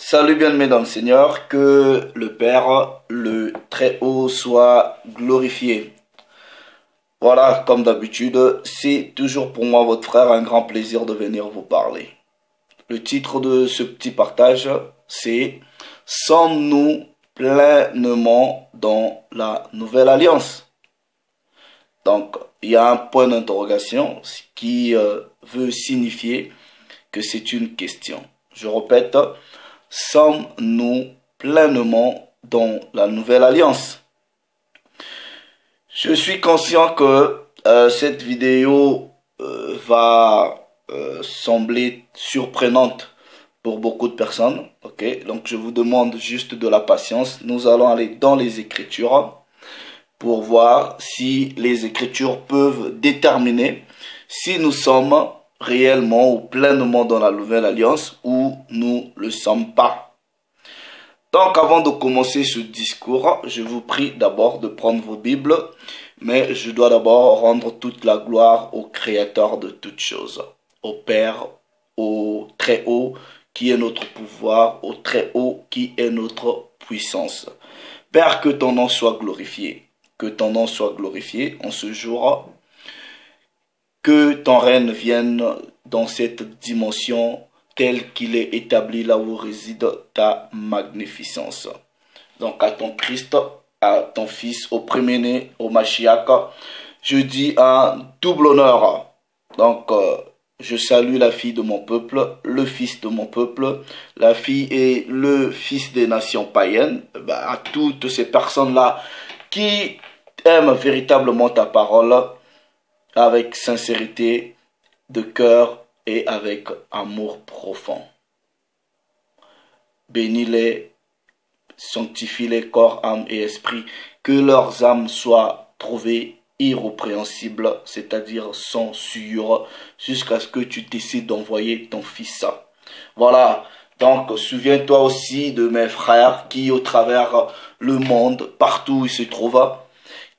Salut bien-aimés dans le Seigneur, que le Père, le Très-Haut, soit glorifié. Voilà, comme d'habitude, c'est toujours pour moi, votre frère, un grand plaisir de venir vous parler. Le titre de ce petit partage, c'est « Sommes-nous pleinement dans la nouvelle alliance ?» Donc, il y a un point d'interrogation qui veut signifier que c'est une question. Je répète, sommes-nous pleinement dans la nouvelle alliance? Je suis conscient que cette vidéo va sembler surprenante pour beaucoup de personnes. Ok, donc je vous demande juste de la patience. Nous allons aller dans les Écritures pour voir si les Écritures peuvent déterminer si nous sommes réellement ou pleinement dans la nouvelle alliance ou nous ne le sommes pas. Donc avant de commencer ce discours, je vous prie d'abord de prendre vos Bibles, mais je dois d'abord rendre toute la gloire au Créateur de toutes choses, au Père, au Très-Haut qui est notre pouvoir, au Très-Haut qui est notre puissance. Père, que ton nom soit glorifié, que ton nom soit glorifié en ce jour. Que ton règne vienne dans cette dimension tel qu'il est établi là où réside ta magnificence. Donc à ton Christ, à ton Fils, au premier-né, au Mashiach, je dis un double honneur. Donc je salue la fille de mon peuple, le fils de mon peuple, la fille et le fils des nations païennes, à toutes ces personnes-là qui aiment véritablement ta parole, avec sincérité de cœur et avec amour profond. Bénis-les, sanctifie-les corps, âme et esprit, que leurs âmes soient trouvées irrépréhensibles, c'est-à-dire sans souillure, jusqu'à ce que tu décides d'envoyer ton Fils. Voilà, donc souviens-toi aussi de mes frères qui, au travers le monde, partout où ils se trouvent,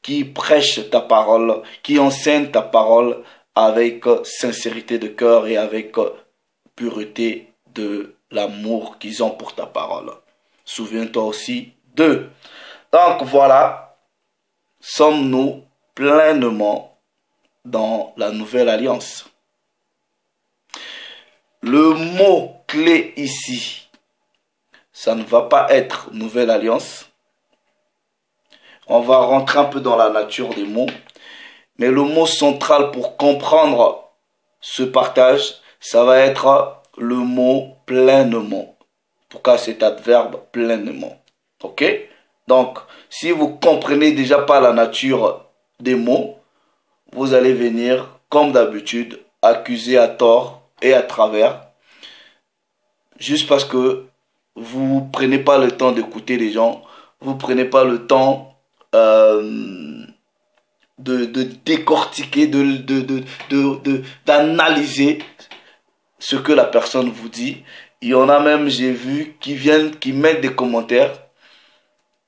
qui prêche ta parole, qui enseigne ta parole avec sincérité de cœur et avec pureté de l'amour qu'ils ont pour ta parole. Souviens-toi aussi d'eux. Donc voilà, sommes-nous pleinement dans la nouvelle alliance? Le mot clé ici, ça ne va pas être nouvelle alliance. On va rentrer un peu dans la nature des mots. Mais le mot central pour comprendre ce partage, ça va être le mot pleinement. Pourquoi cet adverbe pleinement? Ok? Donc, si vous comprenez déjà pas la nature des mots, vous allez venir, comme d'habitude, accuser à tort et à travers, juste parce que vous prenez pas le temps d'écouter les gens, vous prenez pas le temps de décortiquer, d'analyser ce que la personne vous dit. Il y en a même, j'ai vu, qui mettent des commentaires.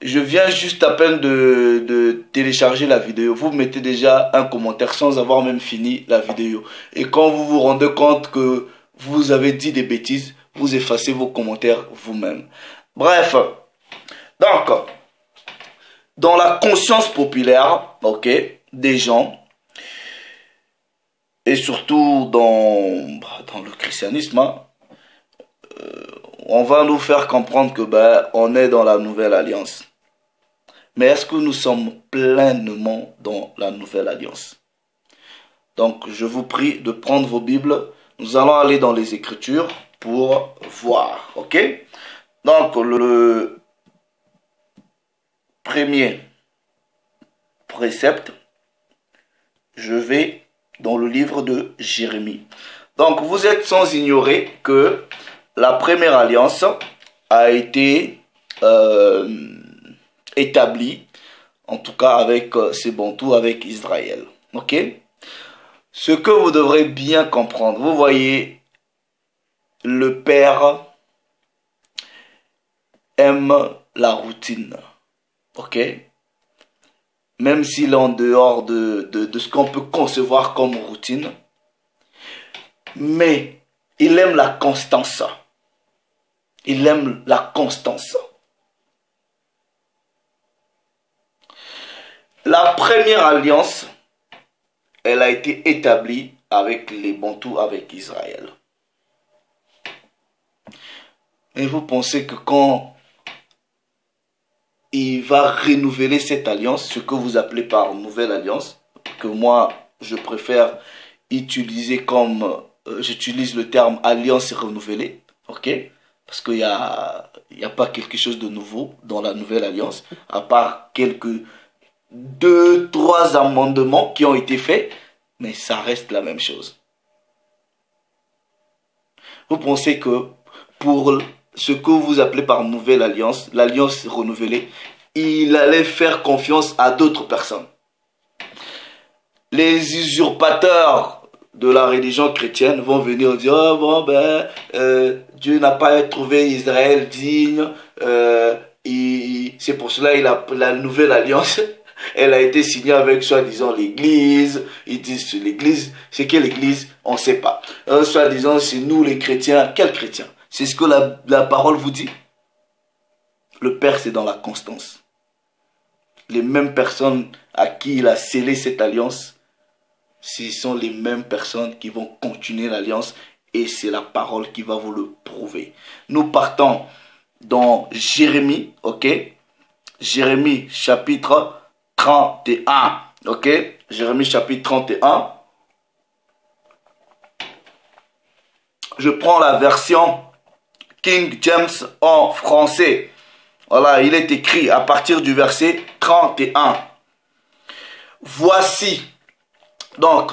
Je viens juste à peine de télécharger la vidéo. Vous mettez déjà un commentaire sans avoir même fini la vidéo. Et quand vous vous rendez compte que vous avez dit des bêtises, vous effacez vos commentaires vous-même. Bref, donc, dans la conscience populaire, ok, des gens, et surtout dans le christianisme, on va nous faire comprendre que on est dans la nouvelle alliance. Mais est-ce que nous sommes pleinement dans la nouvelle alliance? Donc je vous prie de prendre vos Bibles. Nous allons aller dans les Écritures pour voir. Ok? Donc le premier précepte, je vais dans le livre de Jérémie. Donc vous êtes sans ignorer que la première alliance a été établie, en tout cas avec ces Bantous, avec Israël. Ok? Ce que vous devrez bien comprendre, vous voyez, le Père aime la routine. Ok? Même s'il est en dehors de ce qu'on peut concevoir comme routine. Mais il aime la constance. Il aime la constance. La première alliance, elle a été établie avec les Bantous, avec Israël. Et vous pensez que quand il va renouveler cette alliance, ce que vous appelez par nouvelle alliance, que moi je préfère utiliser comme, j'utilise le terme alliance renouvelée, ok? Parce qu'il n'y a pas quelque chose de nouveau dans la nouvelle alliance, à part quelques 2-3 amendements qui ont été faits, mais ça reste la même chose. Vous pensez que pour ce que vous appelez par nouvelle alliance, l'alliance renouvelée, il allait faire confiance à d'autres personnes. Les usurpateurs de la religion chrétienne vont venir dire oh, bon, ben, Dieu n'a pas trouvé Israël digne, c'est pour cela la nouvelle alliance elle a été signée avec soi-disant l'église. Ils disent l'église, c'est quelle église? On ne sait pas. Soi-disant c'est nous les chrétiens. Quels chrétiens? C'est ce que la parole vous dit. Le Père c'est dans la constance. Les mêmes personnes à qui il a scellé cette alliance, ce sont les mêmes personnes qui vont continuer l'alliance et c'est la parole qui va vous le prouver. Nous partons dans Jérémie, ok? Jérémie chapitre 31, ok? Jérémie chapitre 31. Je prends la version King James en français. Voilà, il est écrit à partir du verset 31. Voici. Donc,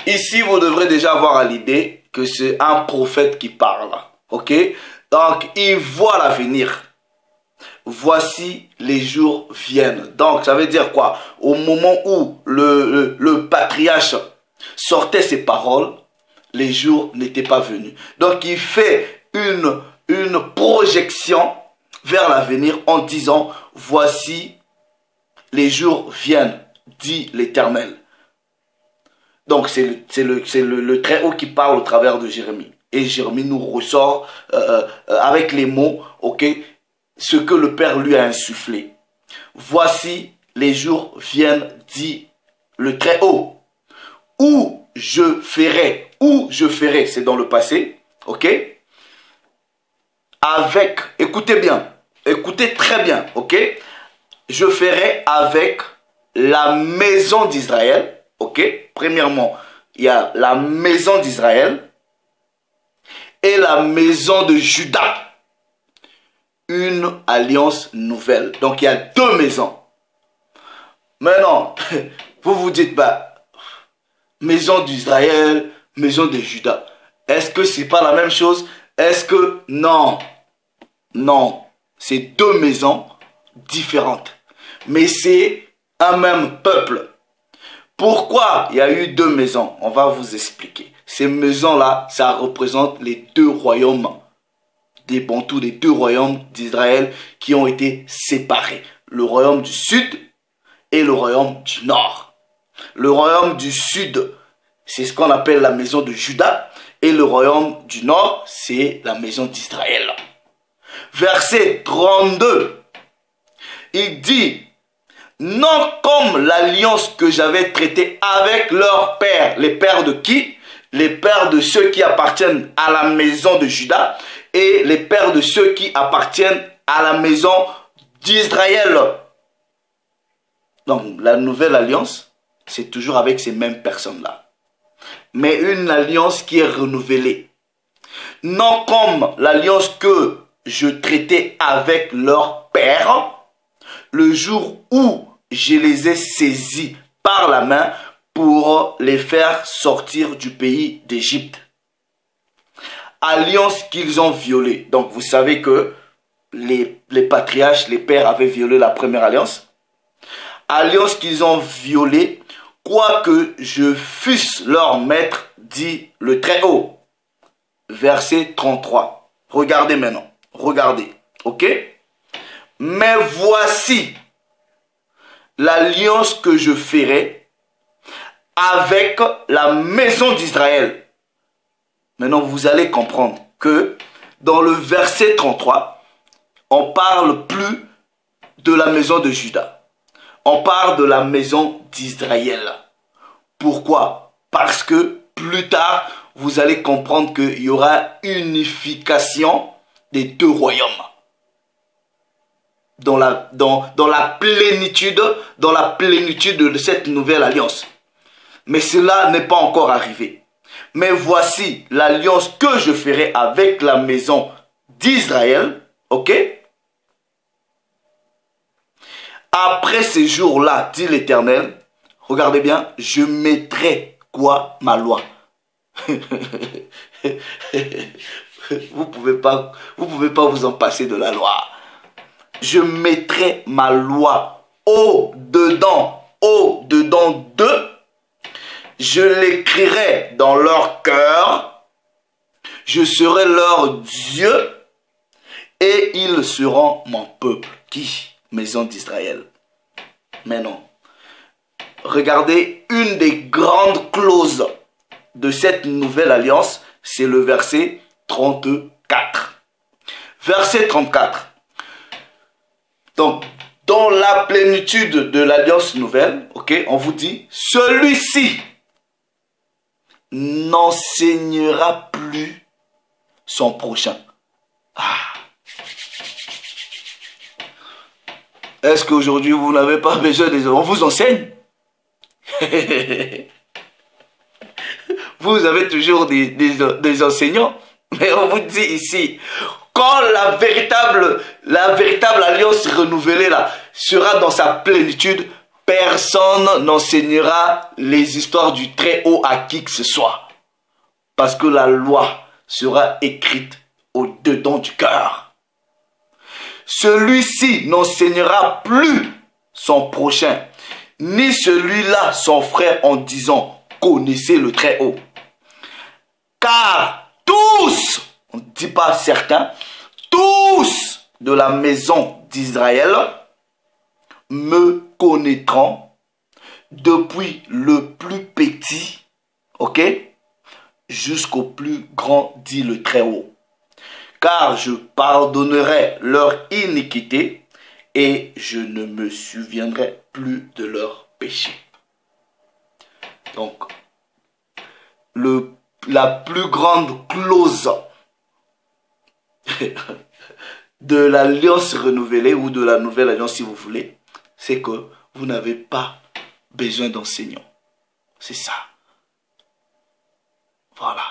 ici, vous devrez déjà avoir à l'idée que c'est un prophète qui parle. Ok? Donc, il voit l'avenir. Voici les jours viennent. Donc, ça veut dire quoi? Au moment où le patriarche sortait ses paroles, les jours n'étaient pas venus. Donc, il fait une projection vers l'avenir en disant, voici les jours viennent, dit l'Éternel. Donc, c'est le Très-Haut qui parle au travers de Jérémie. Et Jérémie nous ressort avec les mots, ok, ce que le Père lui a insufflé. Voici les jours viennent, dit le Très-Haut. Où je ferai, c'est dans le passé, ok? Avec, écoutez bien, écoutez très bien, ok? Je ferai avec la maison d'Israël, ok? Premièrement, il y a la maison d'Israël et la maison de Juda. Une alliance nouvelle. Donc, il y a deux maisons. Maintenant, vous vous dites, bah, maison d'Israël, maison de Juda. Est-ce que c'est pas la même chose? Est-ce que... Non. Non. C'est deux maisons différentes. Mais c'est un même peuple. Pourquoi il y a eu deux maisons? On va vous expliquer. Ces maisons-là, ça représente les deux royaumes des Bantous, des deux royaumes d'Israël qui ont été séparés. Le royaume du sud et le royaume du nord. Le royaume du sud, c'est ce qu'on appelle la maison de Juda. Et le royaume du nord, c'est la maison d'Israël. Verset 32, il dit, non comme l'alliance que j'avais traitée avec leurs pères. Les pères de qui? Les pères de ceux qui appartiennent à la maison de Juda et les pères de ceux qui appartiennent à la maison d'Israël. Donc la nouvelle alliance, c'est toujours avec ces mêmes personnes-là. Mais une alliance qui est renouvelée. Non comme l'alliance que je traitais avec leurs pères, le jour où je les ai saisis par la main pour les faire sortir du pays d'Égypte. Alliance qu'ils ont violée. Donc vous savez que les patriarches, les pères avaient violé la première alliance. Alliance qu'ils ont violée, quoique je fusse leur maître, dit le Très-Haut. Verset 33. Regardez maintenant. Regardez. Ok? Mais voici l'alliance que je ferai avec la maison d'Israël. Maintenant, vous allez comprendre que dans le verset 33, on parle plus de la maison de Juda. On parle de la maison d'Israël. Pourquoi? Parce que plus tard, vous allez comprendre qu'il y aura unification des deux royaumes. Dans la plénitude de cette nouvelle alliance. Mais cela n'est pas encore arrivé. Mais voici l'alliance que je ferai avec la maison d'Israël. Ok? Après ces jours-là, dit l'Éternel, regardez bien, je mettrai quoi? Ma loi. Vous pouvez pas vous en passer de la loi. Je mettrai ma loi au-dedans d'eux. Je l'écrirai dans leur cœur. Je serai leur Dieu. Et ils seront mon peuple. Qui? Maison d'Israël. Mais non. Regardez, une des grandes clauses de cette nouvelle alliance, c'est le verset 34. Verset 34. Donc, dans la plénitude de l'alliance nouvelle, ok, on vous dit, celui-ci n'enseignera plus son prochain. Ah. Est-ce qu'aujourd'hui, vous n'avez pas besoin des... On vous enseigne. Vous avez toujours des enseignants. Mais on vous dit ici, quand la véritable alliance renouvelée là, sera dans sa plénitude, personne n'enseignera les histoires du Très-Haut à qui que ce soit. Parce que la loi sera écrite au-dedans du cœur. Celui-ci n'enseignera plus son prochain, ni celui-là son frère en disant « Connaissez le Très-Haut ». Car tous, on ne dit pas certains, tous de la maison d'Israël me connaîtront depuis le plus petit, ok, jusqu'au plus grand, dit le Très-Haut. Car je pardonnerai leur iniquité et je ne me souviendrai plus de leur péché. Donc, la plus grande clause de l'alliance renouvelée ou de la nouvelle alliance, si vous voulez, c'est que vous n'avez pas besoin d'enseignants. C'est ça. Voilà.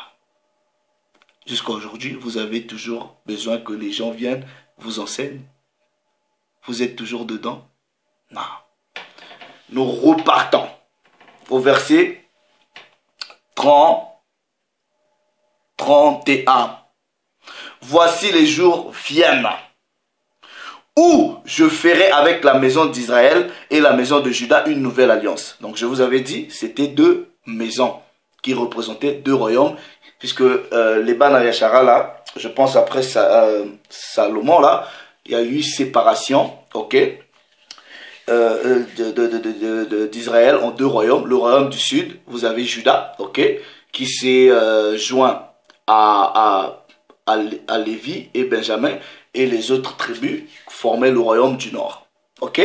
Jusqu'à aujourd'hui, vous avez toujours besoin que les gens viennent vous enseignent. Vous êtes toujours dedans? Non. Nous repartons au verset 31. Voici les jours viennent où je ferai avec la maison d'Israël et la maison de Juda une nouvelle alliance. Donc je vous avais dit, c'était deux maisons qui représentaient deux royaumes, puisque les Bana Yashara là, je pense après Salomon là, il y a eu séparation, ok, d'Israël en deux royaumes. Le royaume du sud, vous avez Juda, ok, qui s'est joint à Lévi et Benjamin, et les autres tribus formaient le royaume du nord. Ok?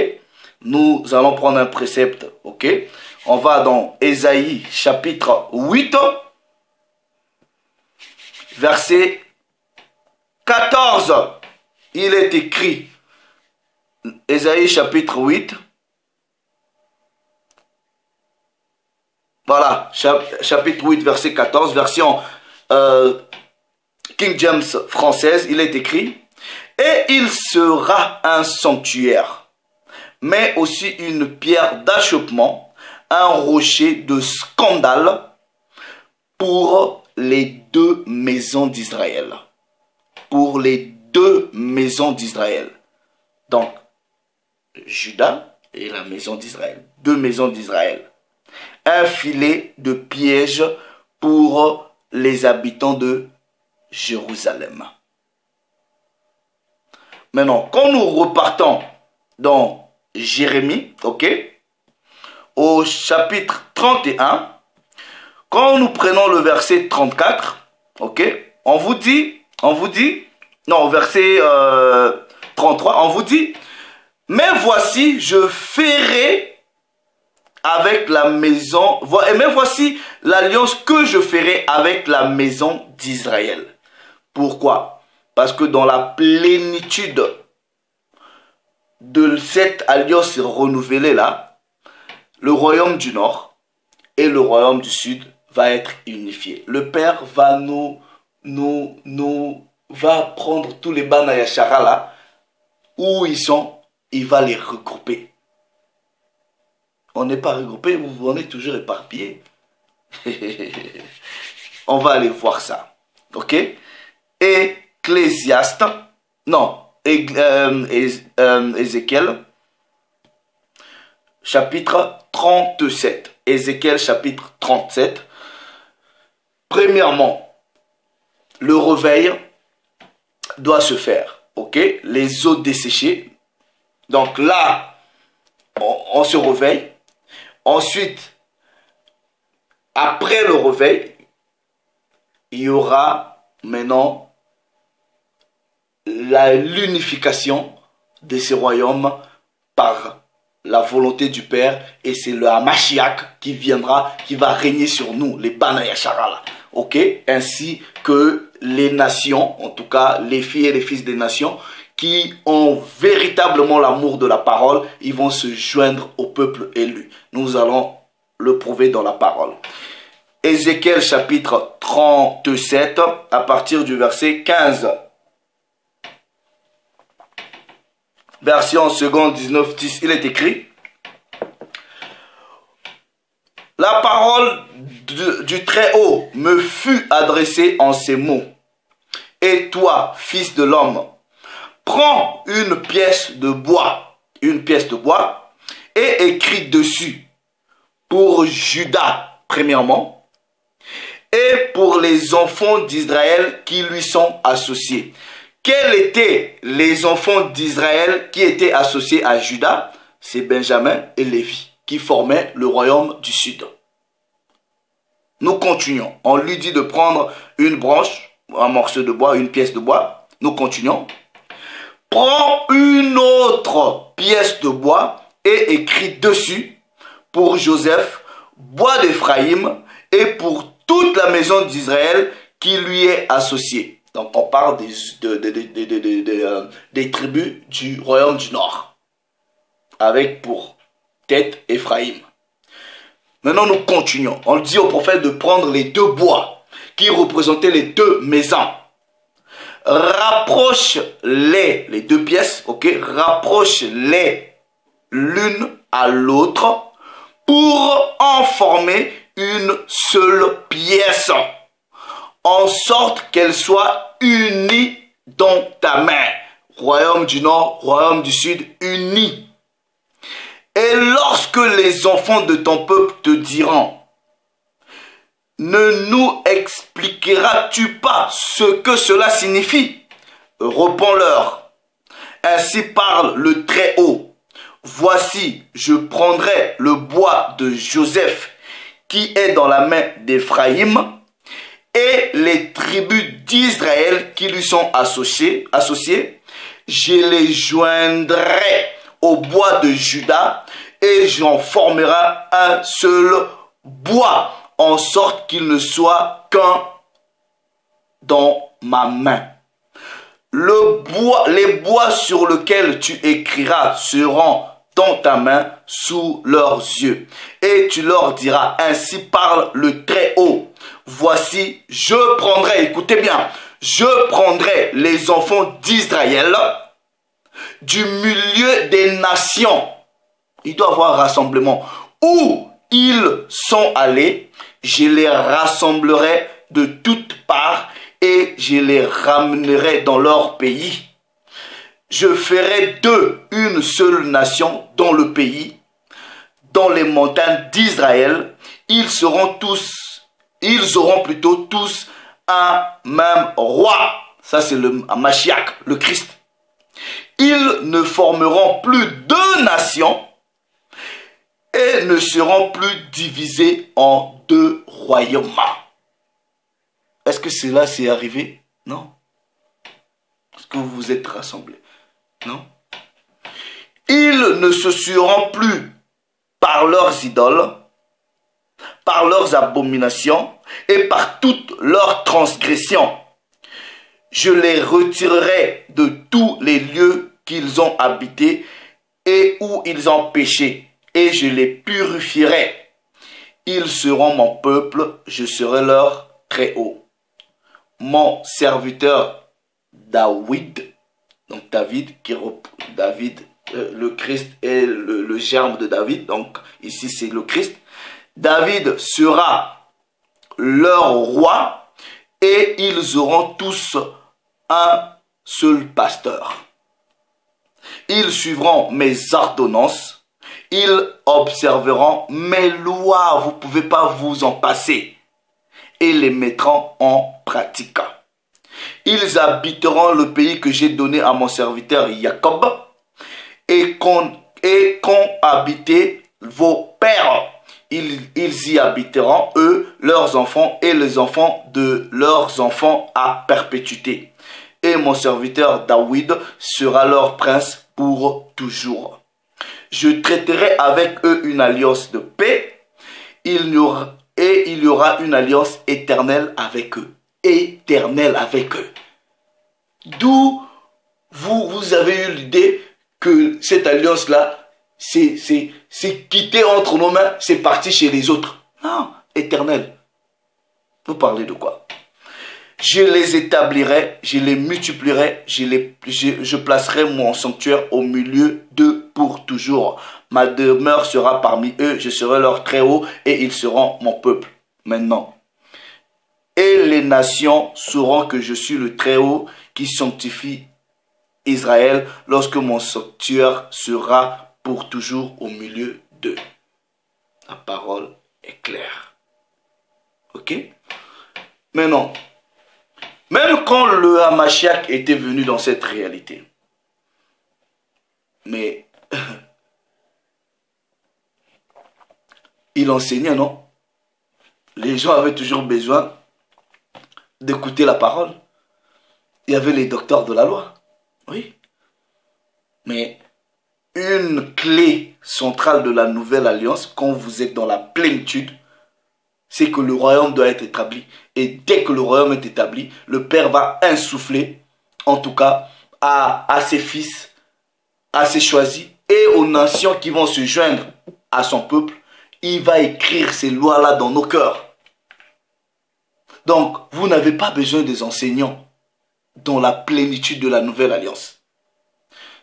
Nous allons prendre un précepte. Ok? On va dans Ésaïe chapitre 8, verset 14. Il est écrit, Ésaïe chapitre 8, voilà, chapitre 8, verset 14, version King James française, il est écrit: et il sera un sanctuaire, mais aussi une pierre d'achoppement, un rocher de scandale pour les deux maisons d'Israël. Pour les deux maisons d'Israël. Donc, Juda et la maison d'Israël. Deux maisons d'Israël. Un filet de piège pour les habitants de Jérusalem. Maintenant, quand nous repartons dans Jérémie, ok, au chapitre 31, quand nous prenons le verset 34, ok, on vous dit, non, verset 33, on vous dit, mais voici, je ferai avec la maison, mais voici l'alliance que je ferai avec la maison d'Israël. Pourquoi? Parce que dans la plénitude de cette alliance renouvelée là, le royaume du Nord et le royaume du Sud va être unifié. Le Père va va prendre tous les Bana Yashara là, où ils sont, il va les regrouper. On n'est pas regroupé, on est toujours éparpillé. On va aller voir ça. Ok? Ecclésiaste, non, Ézéchiel, chapitre 37. Ézéchiel, chapitre 37. Premièrement, le réveil doit se faire. Ok? Les eaux desséchées. Donc là, on se réveille. Ensuite, après le réveil, il y aura maintenant l'unification de ces royaumes par la volonté du Père. Et c'est le Hamashiach qui viendra, qui va régner sur nous, les Bana Yashara. Ok? Ainsi que les nations, en tout cas les filles et les fils des nations, qui ont véritablement l'amour de la parole, ils vont se joindre au peuple élu. Nous allons le prouver dans la parole. Ézéchiel chapitre 37, à partir du verset 15. Version seconde 19-10, il est écrit: la parole du Très-Haut me fut adressée en ces mots. Et toi, fils de l'homme, prends une pièce de bois, et écris dessus pour Juda, premièrement, et pour les enfants d'Israël qui lui sont associés. Quels étaient les enfants d'Israël qui étaient associés à Juda? C'est Benjamin et Lévi, qui formaient le royaume du Sud. Nous continuons. On lui dit de prendre une branche, un morceau de bois, une pièce de bois. Nous continuons. Prends une autre pièce de bois et écris dessus pour Joseph, bois d'Éphraïm, et pour toute la maison d'Israël qui lui est associée. Donc on parle des tribus du royaume du Nord, avec pour tête Éphraïm. Maintenant nous continuons. On dit au prophète de prendre les deux bois qui représentaient les deux maisons. Rapproche-les, les deux pièces, ok, rapproche-les l'une à l'autre pour en former une seule pièce, en sorte qu'elle soit unie dans ta main. Royaume du Nord, royaume du Sud, unis. Et lorsque les enfants de ton peuple te diront: ne nous expliqueras-tu pas ce que cela signifie? Réponds-leur: ainsi parle le Très-Haut. Voici, je prendrai le bois de Joseph qui est dans la main d'Éphraïm et les tribus d'Israël qui lui sont associées. Je les joindrai au bois de Juda et j'en formerai un seul bois, en sorte qu'il ne soit qu'un dans ma main. Les bois sur lesquels tu écriras seront dans ta main sous leurs yeux. Et tu leur diras: ainsi parle le Très-Haut. Voici, je prendrai, écoutez bien, je prendrai les enfants d'Israël du milieu des nations. Il doit y avoir un rassemblement. Où ils sont allés, je les rassemblerai de toutes parts et je les ramènerai dans leur pays. Je ferai d'eux une seule nation dans le pays, dans les montagnes d'Israël. Ils auront plutôt tous un même roi. Ça, c'est le Mashiach, le Christ. Ils ne formeront plus deux nations et ne seront plus divisés en deux royaumes. Est-ce que cela s'est arrivé? Non. Est-ce que vous vous êtes rassemblés? Non? Ils ne se sueront plus par leurs idoles, par leurs abominations et par toutes leurs transgressions. Je les retirerai de tous les lieux qu'ils ont habités et où ils ont péché, et je les purifierai. Ils seront mon peuple, je serai leur Très-Haut. Mon serviteur David, donc David, le Christ est le germe de David, donc ici c'est le Christ. David sera leur roi et ils auront tous un seul pasteur. Ils suivront mes ordonnances, ils observeront mes lois, vous ne pouvez pas vous en passer, et les mettront en pratique. Ils habiteront le pays que j'ai donné à mon serviteur Jacob et qu'ont habité vos pères. Ils y habiteront, eux, leurs enfants et les enfants de leurs enfants à perpétuité. Et mon serviteur David sera leur prince pour toujours. Je traiterai avec eux une alliance de paix. Il y aura une alliance éternelle avec eux. Éternelle avec eux. D'où vous avez eu l'idée que cette alliance-là, c'est quitté entre nos mains, c'est parti chez les autres. Non, éternel. Vous parlez de quoi? Je les établirai, je les multiplierai, je placerai mon sanctuaire au milieu d'eux pour toujours. Ma demeure sera parmi eux, je serai leur Très-Haut et ils seront mon peuple. Maintenant. Et les nations sauront que je suis le Très-Haut qui sanctifie Israël lorsque mon sanctuaire sera pour toujours au milieu d'eux. La parole est claire. Ok? Maintenant, même quand le Hamashiach était venu dans cette réalité, mais il enseignait, non? Les gens avaient toujours besoin d'écouter la parole. Il y avait les docteurs de la loi. Oui. Mais une clé centrale de la nouvelle alliance, quand vous êtes dans la plénitude, c'est que le royaume doit être établi. Et dès que le royaume est établi, le Père va insuffler, en tout cas, à ses fils, à ses choisis, et aux nations qui vont se joindre à son peuple. Il va écrire ces lois-là dans nos cœurs. Donc, vous n'avez pas besoin des enseignants dans la plénitude de la nouvelle alliance.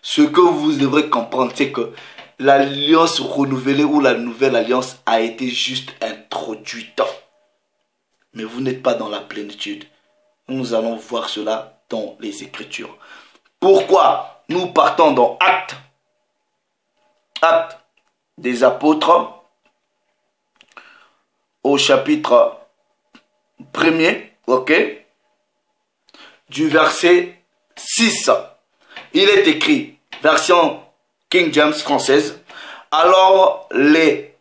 Ce que vous devrez comprendre, c'est que l'alliance renouvelée ou la nouvelle alliance a été juste introduite. Mais vous n'êtes pas dans la plénitude. Nous allons voir cela dans les Écritures. Pourquoi? Nous partons dans Actes des Apôtres au chapitre 1er, ok, du verset 6. Il est écrit, version King James française, alors les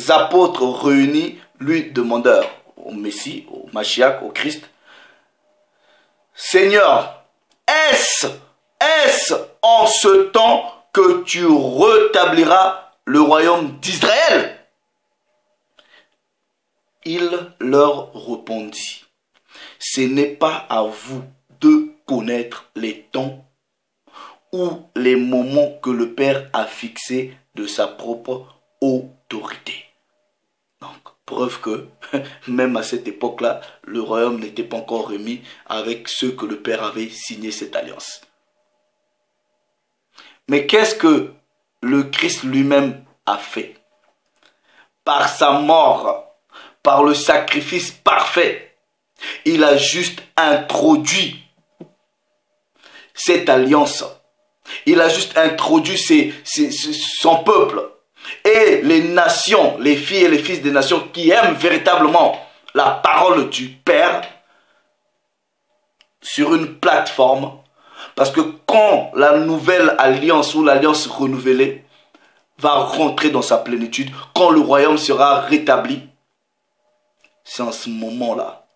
apôtres réunis lui demandèrent au Messie, au Mashiach, au Christ, Seigneur, est-ce en ce temps que tu rétabliras le royaume d'Israël? Il leur répondit, ce n'est pas à vous de connaître les temps ou les moments que le Père a fixés de sa propre autorité. Donc, preuve que même à cette époque-là, le royaume n'était pas encore remis avec ceux que le Père avait signé cette alliance. Mais qu'est-ce que le Christ lui-même a fait? Par sa mort, par le sacrifice parfait, il a juste introduit cette alliance. Il a juste introduit son peuple et les nations, les filles et les fils des nations qui aiment véritablement la parole du Père sur une plateforme. Parce que quand la nouvelle alliance ou l'alliance renouvelée va rentrer dans sa plénitude, quand le royaume sera rétabli, c'est en ce moment-là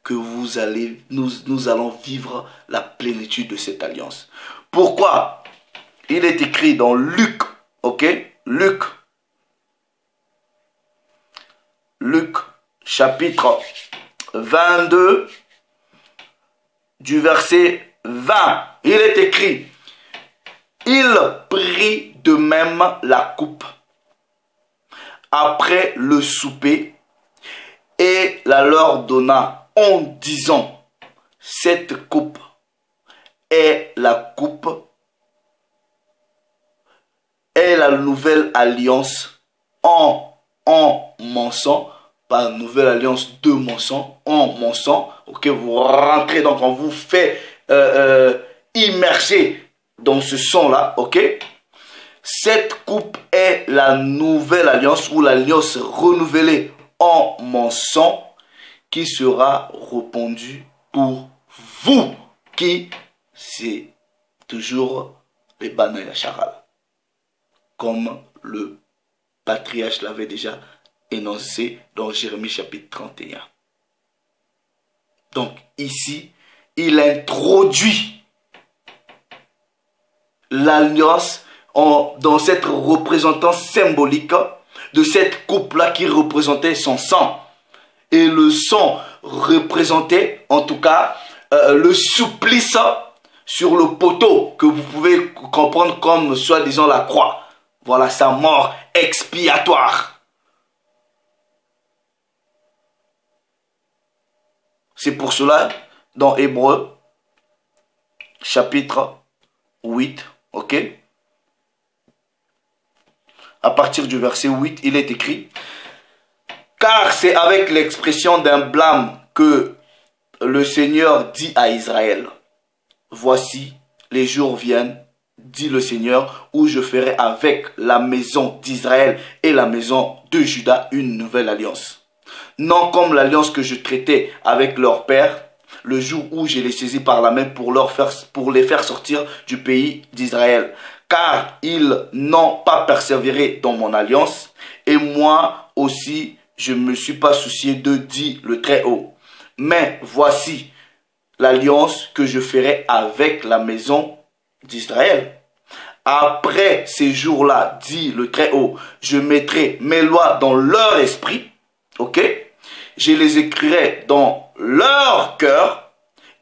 que nous allons vivre la plénitude de cette alliance. Pourquoi? Il est écrit dans Luc, ok? Luc chapitre 22 du verset 20. Il est écrit: il prit de même la coupe après le souper et la leur donna en disant: cette coupe est la coupe, est la nouvelle alliance en mon sang. Pas nouvelle alliance de mon sang, en mon sang. Ok, vous rentrez, donc on vous fait immerger dans ce sang-là, ok. Cette coupe est la nouvelle alliance ou l'alliance renouvelée en mon sang qui sera répandue pour vous. Qui? C'est toujours les Banaya Charal. Comme le patriarche l'avait déjà énoncé dans Jérémie chapitre 31. Donc ici, il introduit l'alliance dans cette représentance symbolique de cette coupe-là qui représentait son sang. Et le sang représentait en tout cas le supplice sur le poteau que vous pouvez comprendre comme soi-disant la croix. Voilà sa mort expiatoire. C'est pour cela, dans Hébreux, chapitre 8, ok? À partir du verset 8, il est écrit: car c'est avec l'expression d'un blâme que le Seigneur dit à Israël: voici, les jours viennent, dit le Seigneur, où je ferai avec la maison d'Israël et la maison de Juda une nouvelle alliance. Non comme l'alliance que je traitais avec leur père, le jour où je les saisis par la main pour les faire sortir du pays d'Israël. Car ils n'ont pas persévéré dans mon alliance, et moi aussi je ne me suis pas soucié d'eux, dit le Très-Haut. Mais voici l'alliance que je ferai avec la maison d'Israël. Après ces jours-là, dit le Très-Haut, je mettrai mes lois dans leur esprit, ok? Je les écrirai dans leur cœur,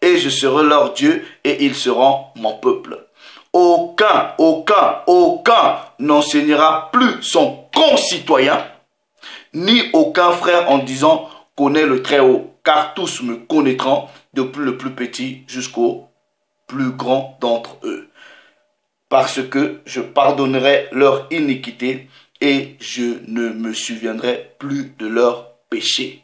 et je serai leur Dieu, et ils seront mon peuple. Aucun n'enseignera plus son concitoyen, ni aucun frère en disant: connais le Très-Haut, car tous me connaîtront, depuis le plus petit jusqu'au plus grand d'entre eux. Parce que je pardonnerai leur iniquité, et je ne me souviendrai plus de leurs péchés.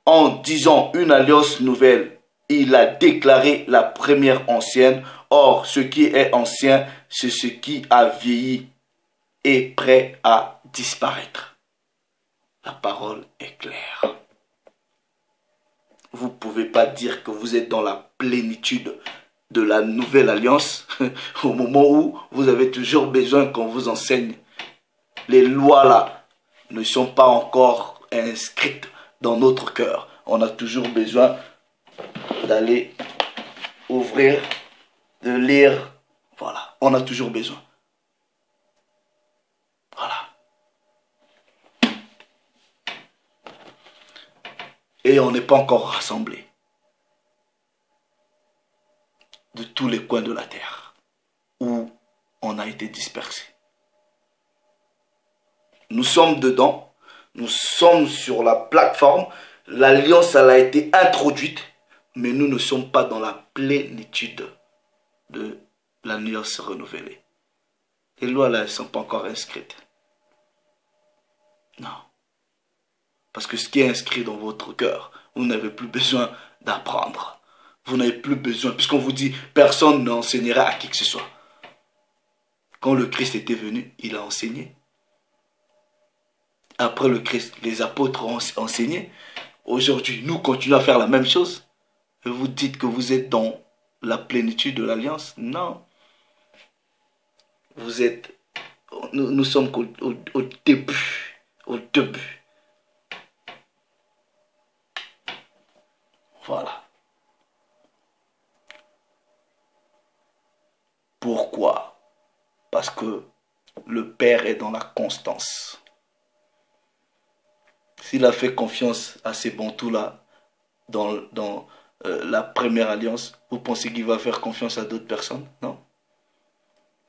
En disant une alliance nouvelle, il a déclaré la première ancienne. Or, ce qui est ancien, c'est ce qui a vieilli et prêt à disparaître. La parole est claire. Vous ne pouvez pas dire que vous êtes dans la plénitude de la nouvelle alliance au moment où vous avez toujours besoin qu'on vous enseigne. Les lois là ne sont pas encore inscrites dans notre cœur. On a toujours besoin d'aller ouvrir, de lire. Voilà, on a toujours besoin. Voilà. Et on n'est pas encore rassemblés de tous les coins de la terre où on a été dispersés. Nous sommes dedans, nous sommes sur la plateforme, l'alliance elle a été introduite, mais nous ne sommes pas dans la plénitude de l'alliance renouvelée. Les lois là, elles ne sont pas encore inscrites. Non. Parce que ce qui est inscrit dans votre cœur, vous n'avez plus besoin d'apprendre. Vous n'avez plus besoin, puisqu'on vous dit, personne n'enseignera à qui que ce soit. Quand le Christ était venu, il a enseigné. Après le Christ, les apôtres ont enseigné. Aujourd'hui, nous continuons à faire la même chose. Et vous dites que vous êtes dans la plénitude de l'alliance. Non. Vous êtes... Nous sommes au début. Au début. Voilà. Pourquoi? Parce que le Père est dans la constance. S'il a fait confiance à ces bantous-là dans la première alliance, vous pensez qu'il va faire confiance à d'autres personnes? Non.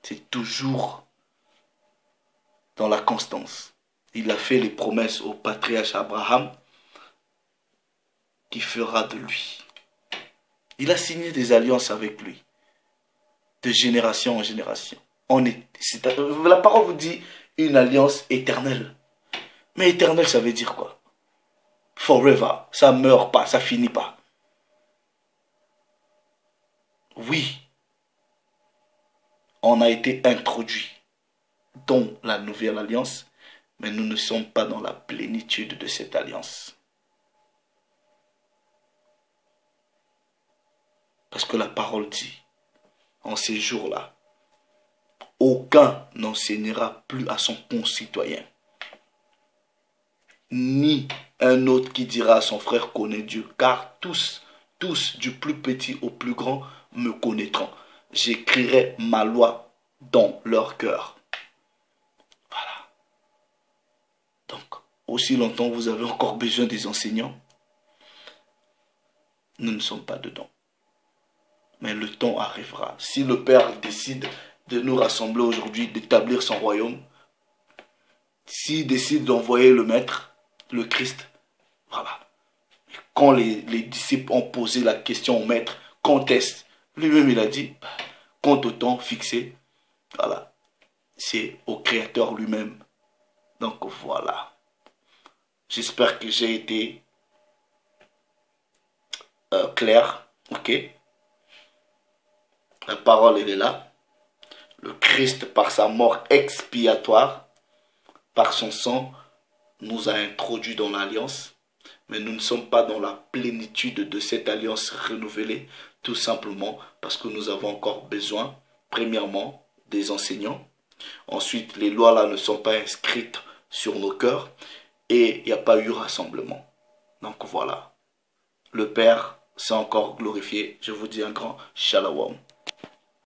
C'est toujours dans la constance. Il a fait les promesses au patriarche Abraham qui fera de lui. Il a signé des alliances avec lui, de génération en génération. La parole vous dit une alliance éternelle. Mais éternel, ça veut dire quoi? Forever. Ça ne meurt pas, ça finit pas. Oui, on a été introduit dans la nouvelle alliance, mais nous ne sommes pas dans la plénitude de cette alliance. Parce que la parole dit, en ces jours-là, aucun n'enseignera plus à son concitoyen, ni un autre qui dira à son frère connaît Dieu, car tous, du plus petit au plus grand, me connaîtront. J'écrirai ma loi dans leur cœur. Voilà. Donc, aussi longtemps que vous avez encore besoin des enseignants, nous ne sommes pas dedans. Mais le temps arrivera. Si le Père décide de nous rassembler aujourd'hui, d'établir son royaume, s'il décide d'envoyer le Maître, le Christ, voilà. Quand les disciples ont posé la question au Maître, quand est-ce? Lui-même il a dit, quant au temps fixé, voilà. C'est au Créateur lui-même. Donc voilà. J'espère que j'ai été clair. Ok. La parole, elle est là. Le Christ, par sa mort expiatoire, par son sang, nous a introduits dans l'alliance. Mais nous ne sommes pas dans la plénitude de cette alliance renouvelée, tout simplement parce que nous avons encore besoin, premièrement, des enseignants. Ensuite, les lois là ne sont pas inscrites sur nos cœurs et il n'y a pas eu rassemblement. Donc voilà, le Père s'est encore glorifié. Je vous dis un grand shalom.